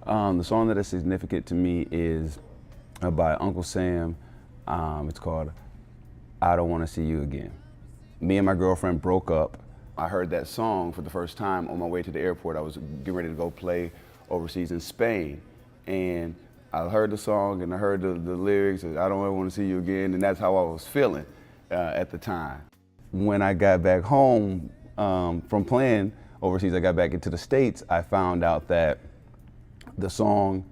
The song that is significant to me is by Uncle Sam. It's called I Don't Want to See You Again. Me and my girlfriend broke up. I heard that song for the first time on my way to the airport. I was getting ready to go play overseas in Spain. And I heard the song and I heard the lyrics, I don't ever want to see you again, and that's how I was feeling at the time. When I got back home from playing overseas, I got back into the States, I found out that the song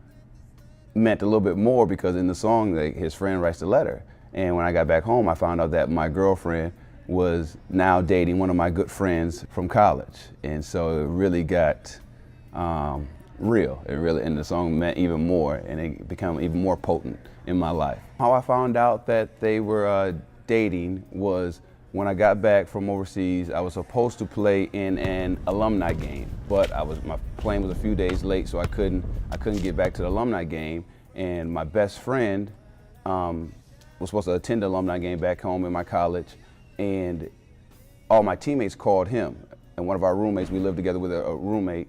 meant a little bit more because in the song, like, his friend writes the letter. And when I got back home, I found out that my girlfriend was now dating one of my good friends from college. And so it really got real. And the song meant even more, and it became even more potent in my life. How I found out that they were dating was when I got back from overseas. I was supposed to play in an alumni game, but my plane was a few days late, so I couldn't get back to the alumni game. And my best friend was supposed to attend the alumni game back home in my college, and all my teammates called him. And one of our roommates, we lived together with a roommate,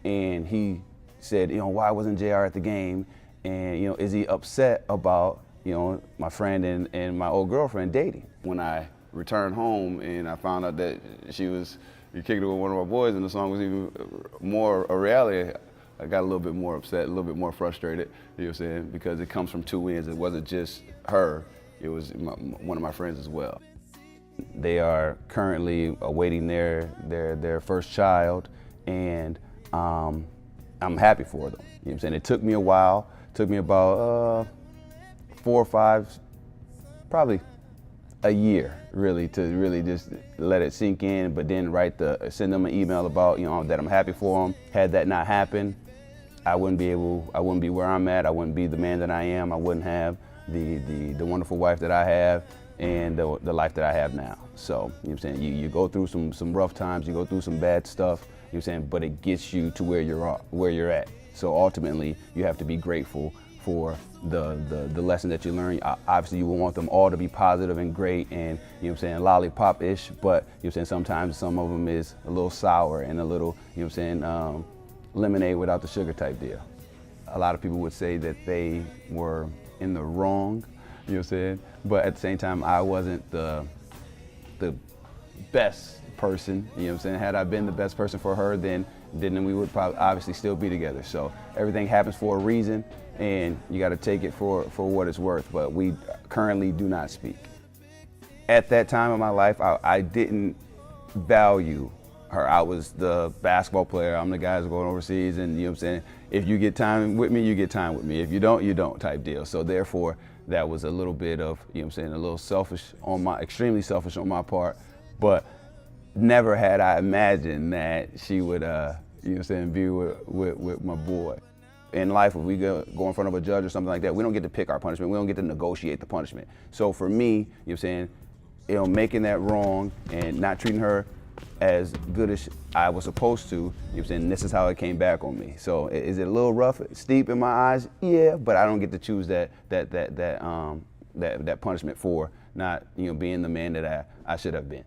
and he said, why wasn't JR at the game? And, is he upset about, my friend and my old girlfriend dating? When I returned home and I found out that you kicked it with one of my boys and the song was even more a reality, I got a little bit more upset, a little bit more frustrated, because it comes from two ends. It wasn't just her, it was one of my friends as well. They are currently awaiting their first child, and I'm happy for them. It took me a while. It took me about 4 or 5, probably a year, really, to really just let it sink in. But then send them an email about that I'm happy for them. Had that not happened, I wouldn't be where I'm at. I wouldn't be the man that I am. I wouldn't have the wonderful wife that I have and the life that I have now. So you go through some rough times, you go through some bad stuff. But it gets you to where you're at. So ultimately, you have to be grateful for the lesson that you learn. Obviously, you will want them all to be positive and great and, lollipop-ish, but, sometimes some of them is a little sour and a little, lemonade without the sugar type deal. A lot of people would say that they were in the wrong, but at the same time, I wasn't the best person, Had I been the best person for her, then we would probably obviously still be together. So everything happens for a reason, and you got to take it for what it's worth. But we currently do not speak. At that time in my life, I didn't value her. I was the basketball player. I'm the guy who's going overseas, and if you get time with me, you get time with me. If you don't, you don't type deal. So therefore, that was a little bit of, a little selfish extremely selfish on my part. But never had I imagined that she would, be with my boy. In life, if we go in front of a judge or something like that, we don't get to pick our punishment. We don't get to negotiate the punishment. So for me, making that wrong and not treating her as good as I was supposed to, this is how it came back on me. So is it a little rough, steep in my eyes? Yeah, but I don't get to choose that punishment for not, being the man that I should have been.